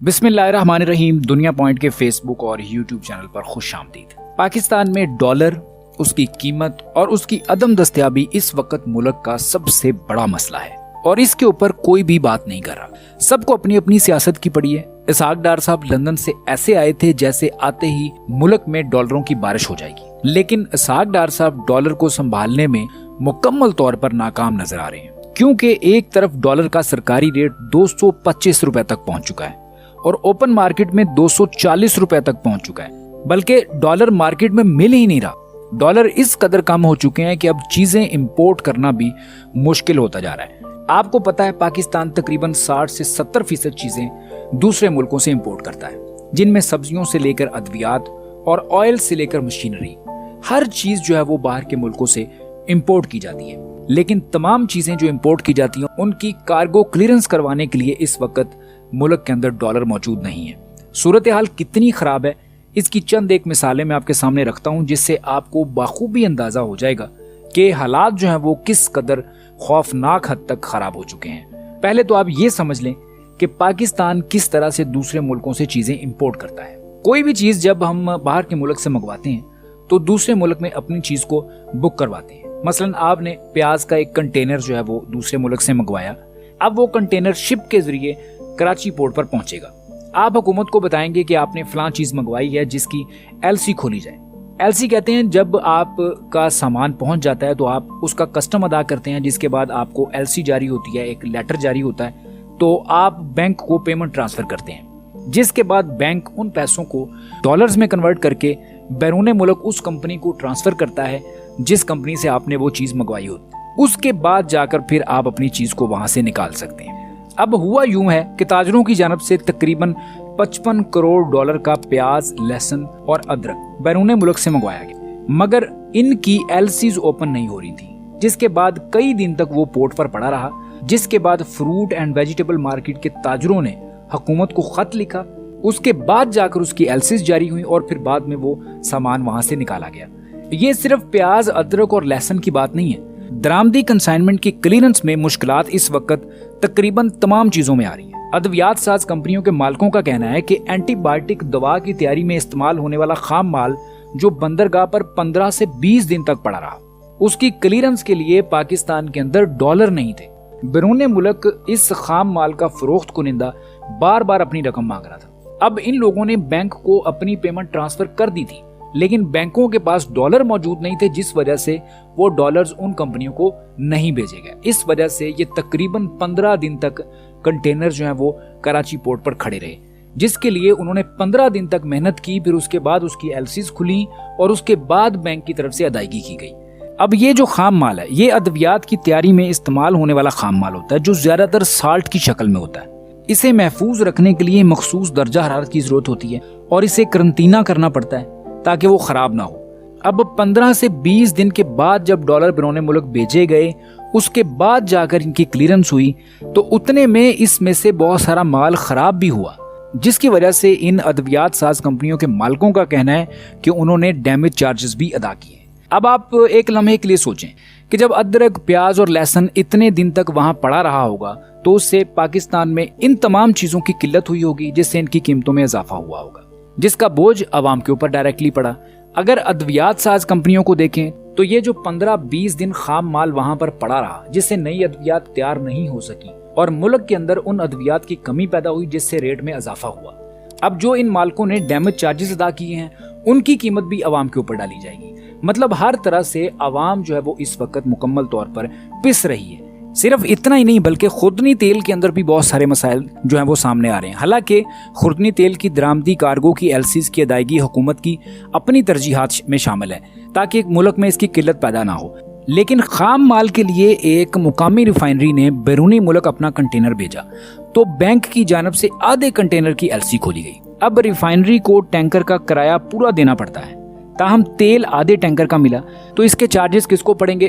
بسم اللہ الرحمن الرحیم۔ دنیا پوائنٹ کے فیس بک اور یوٹیوب چینل پر خوش آمدید۔ پاکستان میں ڈالر، اس کی قیمت اور اس کی عدم دستیابی اس وقت ملک کا سب سے بڑا مسئلہ ہے اور اس کے اوپر کوئی بھی بات نہیں کر رہا۔ سب کو اپنی اپنی سیاست کی پڑی ہے۔ اسحاق ڈار صاحب لندن سے ایسے آئے تھے جیسے آتے ہی ملک میں ڈالروں کی بارش ہو جائے گی، لیکن اسحاق ڈار صاحب ڈالر کو سنبھالنے میں مکمل طور پر ناکام نظر آ رہے ہیں، کیونکہ ایک طرف ڈالر کا سرکاری ریٹ 225 روپے تک پہنچ چکا ہے اور اوپن مارکیٹ میں 240 روپے تک پہنچ چکا ہے، بلکہ ڈالر مارکیٹ میں مل ہی نہیں رہا۔ ڈالر اس قدر کم ہو چکے ہیں کہ اب چیزیں امپورٹ کرنا بھی مشکل ہوتا جا رہا ہے۔ آپ کو پتا ہے پاکستان تقریباً 60 سے 70% چیزیں دوسرے ملکوں سے امپورٹ کرتا ہے، جن میں سبزیوں سے لے کر ادویات اور آئل سے لے کر مشینری، ہر چیز جو ہے وہ باہر کے ملکوں سے امپورٹ کی جاتی ہے۔ لیکن تمام چیزیں جو امپورٹ کی جاتی ہیں ان کی کارگو کلیئرنس کروانے کے لیے اس وقت ملک کے اندر ڈالر موجود نہیں ہے۔ صورتحال کتنی خراب ہے اس کی چند ایک مثالیں میں آپ کے سامنے رکھتا ہوں، جس سے آپ کو بخوبی اندازہ ہو جائے گا کہ حالات جو ہیں وہ کس قدر خوفناک حد تک خراب ہو چکے ہیں۔ پہلے تو آپ یہ سمجھ لیں کہ پاکستان کس طرح سے دوسرے ملکوں سے چیزیں امپورٹ کرتا ہے۔ کوئی بھی چیز جب ہم باہر کے ملک سے منگواتے ہیں تو دوسرے ملک میں اپنی چیز کو بک کرواتے ہیں۔ مثلا آپ نے پیاز کا ایک کنٹینر جو ہے وہ دوسرے ملک سے منگوایا، اب وہ کنٹینر شپ کے ذریعے کراچی پورٹ پر پہنچے گا۔ آپ حکومت کو بتائیں گے کہ آپ نے فلاں چیز منگوائی ہے جس کی LC کھولی جائے۔ LC کہتے ہیں جب آپ کا سامان پہنچ جاتا ہے تو آپ اس کا کسٹم ادا کرتے ہیں، جس کے بعد آپ کو LC جاری ہوتی ہے، ایک لیٹر جاری ہوتا ہے، تو آپ بینک کو پیمنٹ ٹرانسفر کرتے ہیں، جس کے بعد بینک ان پیسوں کو ڈالرز میں کنورٹ کر کے بیرون ملک اس کمپنی کو ٹرانسفر کرتا ہے جس کمپنی سے آپ نے وہ چیز منگوائی ہوتی۔ اس کے بعد جا کر پھر آپ اپنی چیز کو وہاں سے نکال سکتے ہیں۔ اب ہوا یوں ہے کہ تاجروں کی جانب سے تقریباً 55 کروڑ ڈالر کا پیاز، لہسن اور ادرک بیرون ملک سے منگوایا گیا، مگر ان کی LCs اوپن نہیں ہو رہی تھی، جس کے بعد کئی دن تک وہ پورٹ پر پڑا رہا، جس کے بعد فروٹ اینڈ ویجیٹیبل مارکیٹ کے تاجروں نے حکومت کو خط لکھا، اس کے بعد جا کر اس کی LCs جاری ہوئی اور پھر بعد میں وہ سامان وہاں سے نکالا گیا۔ یہ صرف پیاز، ادرک اور لہسن کی بات نہیں ہے، درآمدی کنسائنمنٹ کی کلیئرنس میں مشکلات اس وقت تقریباً تمام چیزوں میں آ رہی ہیں۔ ادویات ساز کمپنیوں کے مالکوں کا کہنا ہے کہ اینٹی بائیوٹک دوا کی تیاری میں استعمال ہونے والا خام مال جو بندرگاہ پر 15 سے 20 دن تک پڑا رہا، اس کی کلیئرنس کے لیے پاکستان کے اندر ڈالر نہیں تھے۔ بیرون ملک اس خام مال کا فروخت کنندہ بار بار اپنی رقم مانگ رہا تھا۔ اب ان لوگوں نے بینک کو اپنی پیمنٹ ٹرانسفر کر دی تھی، لیکن بینکوں کے پاس ڈالر موجود نہیں تھے، جس وجہ سے وہ ڈالرز ان کمپنیوں کو نہیں بھیجے گئے۔ اس وجہ سے یہ تقریباً 15 دن تک کنٹینر جو ہیں وہ کراچی پورٹ پر کھڑے رہے، جس کے لیے انہوں نے 15 دن تک محنت کی، پھر اس کے بعد اس کی LCs کھلی اور اس کے بعد بینک کی طرف سے ادائیگی کی گئی۔ اب یہ جو خام مال ہے، یہ ادویات کی تیاری میں استعمال ہونے والا خام مال ہوتا ہے، جو زیادہ تر سالٹ کی شکل میں ہوتا ہے۔ اسے محفوظ رکھنے کے لیے مخصوص درجہ حرارت کی ضرورت ہوتی ہے اور اسے قرنطینہ کرنا پڑتا ہے تاکہ وہ خراب نہ ہو۔ اب 15 سے 20 دن کے بعد جب ڈالر بیرون ملک بھیجے گئے، اس کے بعد جا کر ان کی کلیئرنس ہوئی، تو اتنے میں اس میں سے بہت سارا مال خراب بھی ہوا، جس کی وجہ سے ان ادویات ساز کمپنیوں کے مالکوں کا کہنا ہے کہ انہوں نے ڈیمیج چارجز بھی ادا کیے۔ اب آپ ایک لمحے کے لیے سوچیں کہ جب ادرک، پیاز اور لہسن اتنے دن تک وہاں پڑا رہا ہوگا تو اس سے پاکستان میں ان تمام چیزوں کی قلت ہوئی ہوگی، جس سے ان کی قیمتوں میں اضافہ ہوا ہوگا، جس کا بوجھ عوام کے اوپر ڈائریکٹلی پڑا۔ اگر ادویات ساز کمپنیوں کو دیکھیں تو یہ جو 15-20 دن خام مال وہاں پر پڑا رہا، جس سے نئی ادویات تیار نہیں ہو سکی اور ملک کے اندر ان ادویات کی کمی پیدا ہوئی، جس سے ریٹ میں اضافہ ہوا۔ اب جو ان مالکوں نے ڈیمیج چارجز ادا کیے ہیں، ان کی قیمت بھی عوام کے اوپر ڈالی جائے گی۔ مطلب ہر طرح سے عوام جو ہے وہ اس وقت مکمل طور پر پس رہی ہے۔ صرف اتنا ہی نہیں بلکہ خوردنی تیل کے اندر بھی بہت سارے مسائل جو ہیں وہ سامنے آ رہے ہیں۔ حالانکہ خوردنی تیل کی درآمدی کارگو کی LCs کی ادائیگی حکومت کی اپنی ترجیحات میں شامل ہے تاکہ ملک میں اس کی قلت پیدا نہ ہو، لیکن خام مال کے لیے ایک مقامی ریفائنری نے بیرونی ملک اپنا کنٹینر بھیجا تو بینک کی جانب سے آدھے کنٹینر کی LC کھولی گئی۔ اب ریفائنری کو ٹینکر کا کرایہ پورا دینا پڑتا ہے، تاہم تیل آدھے ٹینکر کا ملا تو اس کے چارجز کس کو پڑیں گے؟